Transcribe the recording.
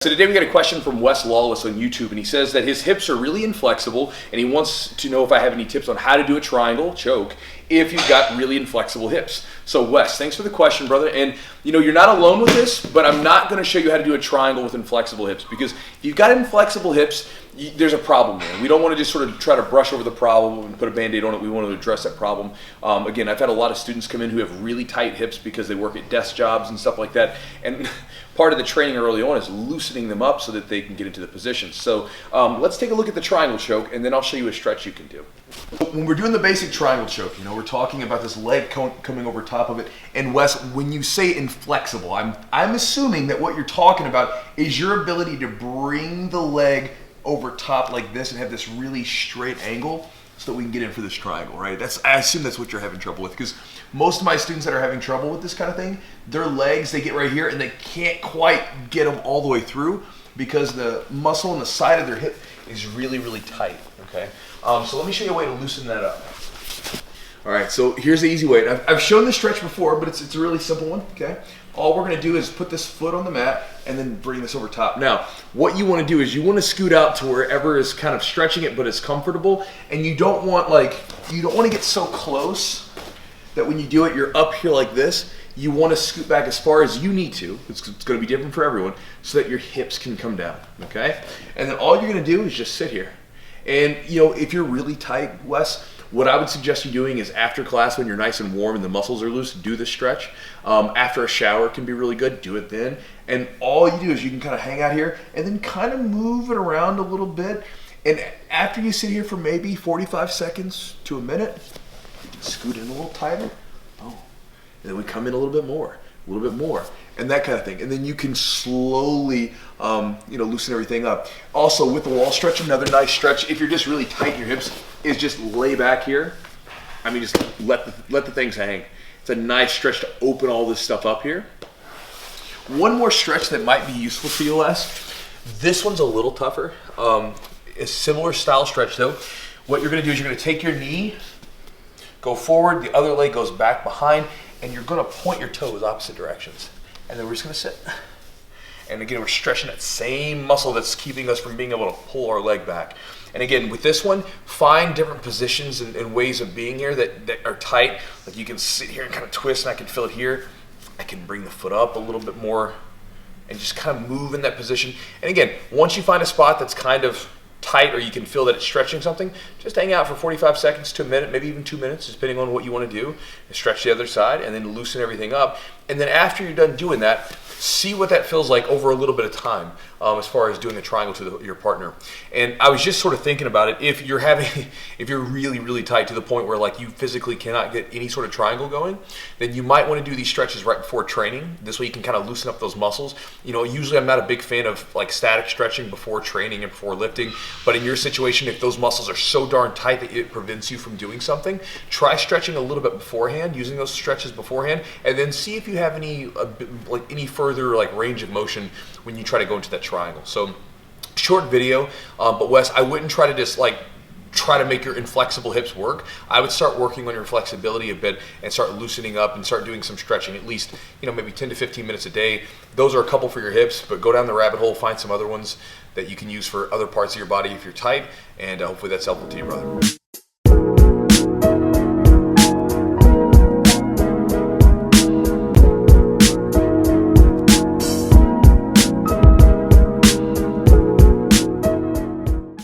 So today we got a question from Wes Lawless on YouTube, and he says that his hips are really inflexible, and he wants to know if I have any tips on how to do a triangle choke if you've got really inflexible hips. So Wes, thanks for the question, brother. And you know, you're not alone with this, but I'm not going to show you how to do a triangle with inflexible hips, because if you've got inflexible hips, there's a problem there. We don't want to just sort of try to brush over the problem and put a Band-Aid on it. We want to address that problem. Again, I've had a lot of students come in who have really tight hips because they work at desk jobs and stuff like that. And part of the training early on is loosening them up so that they can get into the position. So let's take a look at the triangle choke, and then I'll show you a stretch you can do. When we're doing the basic triangle choke, you know, we're talking about this leg coming over top of it. And Wes, when you say inflexible, I'm assuming that what you're talking about is your ability to bring the leg over top like this and have this really straight angle so that we can get in for this triangle, right? I assume that's what you're having trouble with, because most of my students that are having trouble with this kind of thing, their legs, they get right here and they can't quite get them all the way through because the muscle on the side of their hip is really, really tight, okay? So let me show you a way to loosen that up. All right, so here's the easy way. I've shown this stretch before, but it's a really simple one, okay? All we're gonna do is put this foot on the mat and then bring this over top. Now, what you wanna do is you wanna scoot out to wherever is kind of stretching it, but it's comfortable, and you don't wanna get so close that when you do it, you're up here like this. You wanna scoot back as far as you need to. It's gonna be different for everyone, so that your hips can come down, okay? And then all you're gonna do is just sit here. And you know, if you're really tight, Wes, what I would suggest you doing is after class when you're nice and warm and the muscles are loose, do this stretch. After a shower can be really good, do it then. And all you do is you can kind of hang out here and then kind of move it around a little bit. And after you sit here for maybe 45 seconds to a minute, scoot in a little tighter. Oh, and then we come in a little bit more, and that kind of thing. And then you can slowly, loosen everything up. Also, with the wall stretch, another nice stretch, if you're just really tight in your hips, is just lay back here. I mean, just let the things hang. It's a nice stretch to open all this stuff up here. One more stretch that might be useful to you, Les. This one's a little tougher. A similar style stretch though. What you're gonna do is you're gonna take your knee, go forward, the other leg goes back behind, and you're gonna point your toes opposite directions. And then we're just gonna sit. And again, we're stretching that same muscle that's keeping us from being able to pull our leg back. And again, with this one, find different positions and ways of being here that are tight. Like you can sit here and kind of twist, and I can feel it here. I can bring the foot up a little bit more and just kind of move in that position. And again, once you find a spot that's kind of tight or you can feel that it's stretching something, just hang out for 45 seconds to a minute, maybe even 2 minutes, depending on what you want to do. And stretch the other side and then loosen everything up. And then after you're done doing that, see what that feels like over a little bit of time as far as doing a triangle to your partner. And I was just sort of thinking about it. If you're really, really tight to the point where like you physically cannot get any sort of triangle going, then you might want to do these stretches right before training. This way you can kind of loosen up those muscles. You know, usually I'm not a big fan of like static stretching before training and before lifting, but in your situation, if those muscles are so darn tight that it prevents you from doing something, try stretching a little bit beforehand, using those stretches beforehand, and then see if you have any further like range of motion when you try to go into that triangle. So short video, but Wes, I wouldn't try to just try to make your inflexible hips work. I would start working on your flexibility a bit and start loosening up and start doing some stretching, at least, maybe 10 to 15 minutes a day. Those are a couple for your hips, but go down the rabbit hole, find some other ones that you can use for other parts of your body if you're tight, and hopefully that's helpful to you, brother.